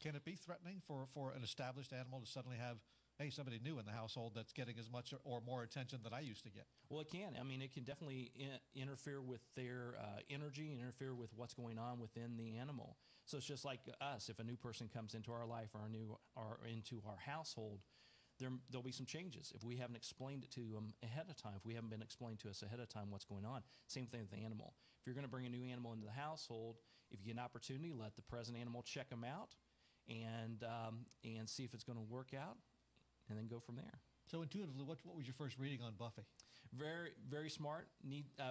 Can it be threatening for an established animal to suddenly have, hey, somebody new in the household that's getting as much or more attention than I used to get? Well, it can. I mean, it can definitely interfere with their energy, interfere with what's going on within the animal. So it's just like us. If a new person comes into our life or into our household, there'll be some changes. If we haven't explained it to them ahead of time, if we haven't been explained to us ahead of time what's going on, same thing with the animal. If you're going to bring a new animal into the household, if you get an opportunity, let the present animal check them out and see if it's going to work out, and then go from there. So intuitively, what was your first reading on Buffy? Very, very smart.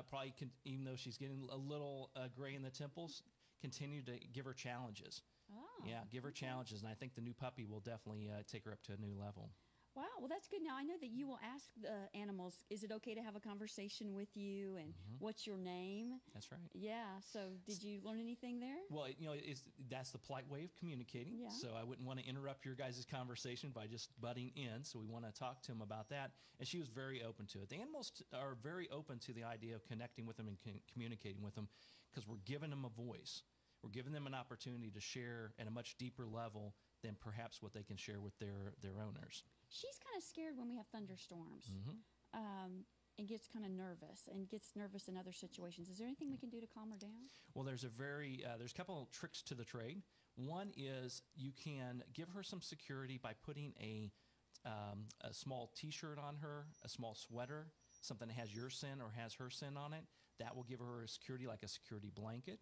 Probably even though she's getting a little gray in the temples, continue to give her challenges. Oh, yeah, give her challenges, and I think the new puppy will definitely take her up to a new level. Wow, well, that's good. Now, I know that you will ask the animals, is it okay to have a conversation with you, and what's your name? That's right. Yeah, so did you learn anything there? Well, that's the polite way of communicating. Yeah. So I wouldn't want to interrupt your guys' conversation by just butting in, so we want to talk to them about that. And she was very open to it. The animals are very open to the idea of connecting with them and communicating with them because we're giving them a voice. We're giving them an opportunity to share at a much deeper level than perhaps what they can share with their owners. She's kind of scared when we have thunderstorms, and gets kind of nervous, and gets nervous in other situations. Is there anything we can do to calm her down? Well, there's a couple of tricks to the trade. One is you can give her some security by putting a small T-shirt on her, a small sweater, something that has your scent or has her scent on it. That will give her a security, like a security blanket.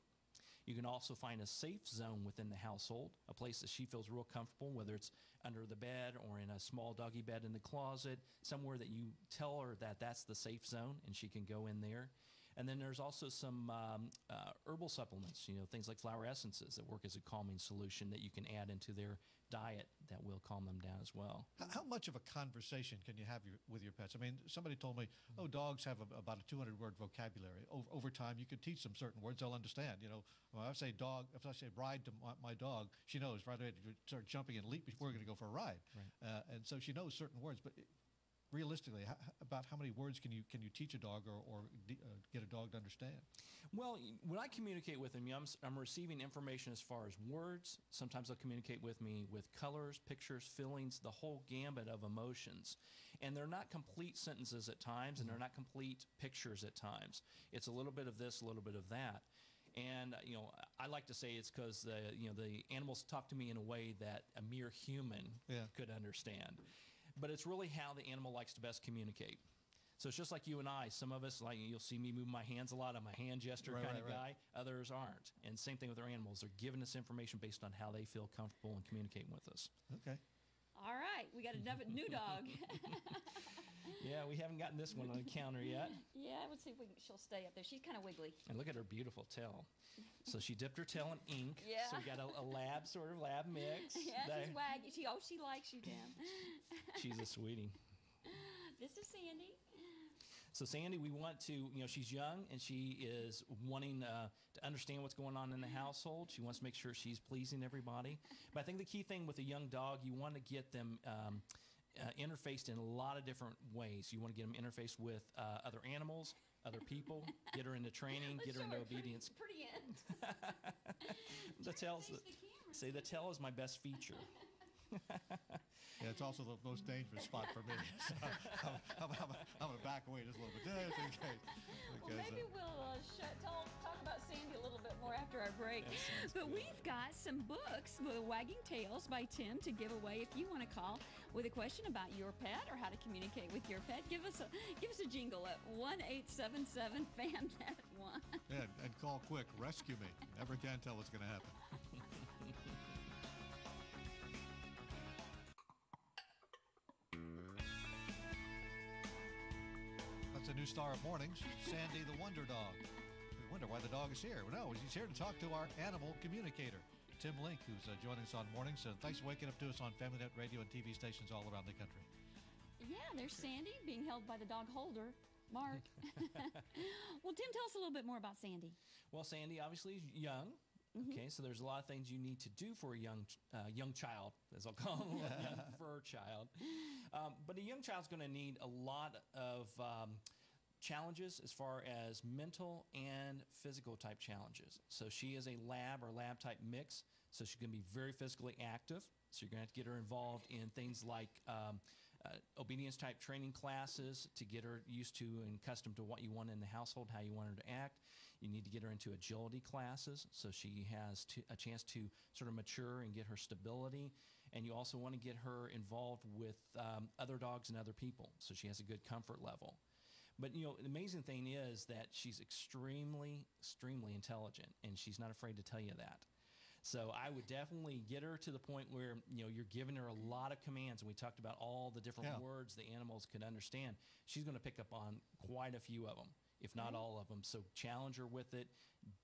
You can also find a safe zone within the household, a place that she feels real comfortable, whether it's under the bed or in a small doggy bed in the closet, somewhere that you tell her that that's the safe zone and she can go in there. And then there's also some herbal supplements, things like flower essences that work as a calming solution that you can add into their diet that will calm them down as well. How much of a conversation can you have with your pets? I mean, somebody told me, dogs have about a 200-word vocabulary. Over time, you could teach them certain words, they'll understand. When I say dog, if I say ride to my dog, she knows right away to start jumping and leap, we're going to go for a ride. Right. And so she knows certain words, but realistically, about how many words can you teach a dog or get a dog to understand? Well, when I communicate with them, I'm receiving information as far as words. Sometimes they'll communicate with me with colors, pictures, feelings, the whole gambit of emotions. And they're not complete sentences at times, and they're not complete pictures at times. It's a little bit of this, a little bit of that. And I like to say it's because the animals talk to me in a way that a mere human could understand. But it's really how the animal likes to best communicate. So it's just like you and I. Some of us, like you'll see me move my hands a lot. I'm a hand gesture kind of guy. Others aren't. And same thing with our animals. They're giving us information based on how they feel comfortable in communicating with us. Okay. All right. We got a new dog. Yeah, we haven't gotten this one on the counter yet. Yeah, let's see if she'll stay up there. She's kind of wiggly. And look at her beautiful tail. So she dipped her tail in ink. Yeah. So we got a lab mix. Yeah, she's waggy. She likes you, Tim. She's a sweetie. This is Sandy. So Sandy, we want to, she's young and she is wanting to understand what's going on in the household. She wants to make sure she's pleasing everybody. But I think the key thing with a young dog, you want to get them interfaced in a lot of different ways. You want to get them interfaced with other animals, other people, get her into training, get her into obedience. Pretty end. The tail is my best feature. Yeah, it's also the most dangerous spot for me. So I'm going to back away just a little bit just in case. Well, maybe we'll talk about Sandy a little bit more after our break. But we've got some books, The Wagging Tails by Tim, to give away if you want to call with a question about your pet or how to communicate with your pet. Give us a jingle at 1-877-FAMNET-1. Yeah, and call quick. Rescue me. Never can tell what's going to happen. That's a new star of mornings, Sandy the Wonder Dog. We wonder why the dog is here. Well, no, he's here to talk to our animal communicator, Tim Link, who's joining us on mornings. So thanks for waking up to us on FamilyNet radio and TV stations all around the country. Yeah, there's Sandy being held by the dog holder, Mark. Well, Tim, tell us a little bit more about Sandy. Well, Sandy obviously is young. Okay, so there's a lot of things you need to do for a young child, as I'll call them, young fur child. But a young child's going to need a lot of challenges as far as mental and physical type challenges. So she is a lab or lab type mix. So she's going to be very physically active. So you're going to have to get her involved in things like obedience type training classes to get her used to and accustomed to what you want in the household, how you want her to act. You need to get her into agility classes so she has a chance to sort of mature and get her stability. And you also want to get her involved with other dogs and other people so she has a good comfort level. But, the amazing thing is that she's extremely, extremely intelligent, and she's not afraid to tell you that. So I would definitely get her to the point where, you're giving her a lot of commands, and we talked about all the different words the animals could understand. She's going to pick up on quite a few of them, if not all of them. So challenge her with it.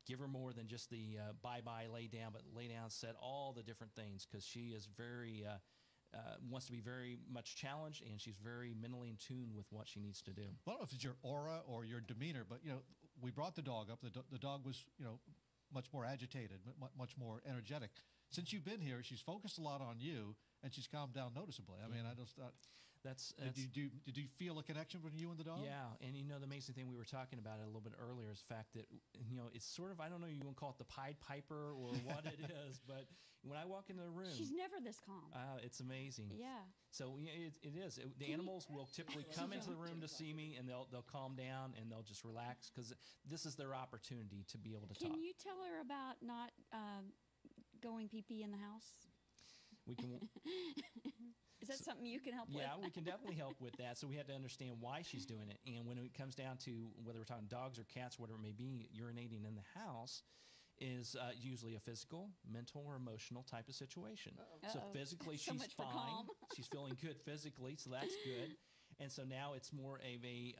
Give her more than just the bye-bye, lay down, but lay down, set, all the different things, because she is very wants to be very much challenged, and she's very mentally in tune with what she needs to do. Well, I don't know if it's your aura or your demeanor, but, we brought the dog up. The dog was, much more agitated, much more energetic. Since you've been here, she's focused a lot on you, and she's calmed down noticeably. I mean, I just thought... Did you feel a connection between you and the dog? Yeah, and the amazing thing, we were talking about it a little bit earlier, is the fact that, it's sort of, I don't know, you want to call it the Pied Piper or what it is, but when I walk into the room... She's never this calm. It's amazing. Yeah. So it is. The animals will typically come into the room to see me, and they'll calm down, and they'll just relax, because this is their opportunity to be able to talk. Can you tell her about not going pee-pee in the house? We can... Is that something you can help with? Yeah, we can definitely help with that. So we have to understand why she's doing it. And when it comes down to whether we're talking dogs or cats, whatever it may be, urinating in the house is usually a physical, mental, or emotional type of situation. So physically, so she's fine. She's feeling good physically, so that's good. And so now it's more of a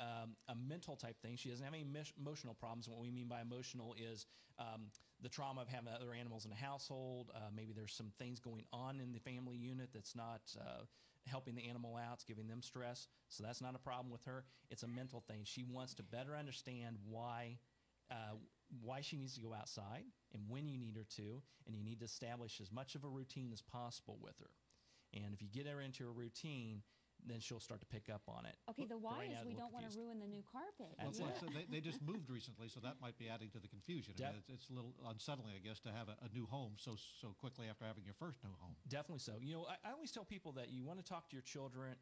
mental type thing. She doesn't have any emotional problems. What we mean by emotional is the trauma of having other animals in the household. Maybe there's some things going on in the family unit that's not helping the animal out. It's giving them stress. So that's not a problem with her. It's a mental thing. She wants to better understand why she needs to go outside and when you need her to, and you need to establish as much of a routine as possible with her. And if you get her into a routine, then she'll start to pick up on it. Okay, the why is we don't want to ruin the new carpet. That's well, so they just moved recently, so that might be adding to the confusion. I mean, it's a little unsettling, I guess, to have a new home so quickly after having your first new home. Definitely so. I always tell people that you want to talk to your children.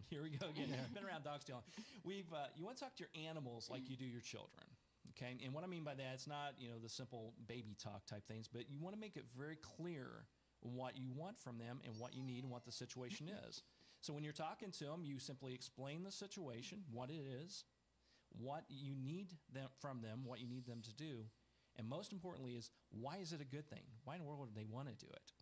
Here we go again. Been around dogs too long. You want to talk to your animals like you do your children. Okay, and what I mean by that, it's not the simple baby talk type things, but you want to make it very clear what you want from them and what you need and what the situation is. So when you're talking to them, you simply explain the situation, what it is, what you need from them, what you need them to do, and most importantly is, why is it a good thing? Why in the world would they want to do it?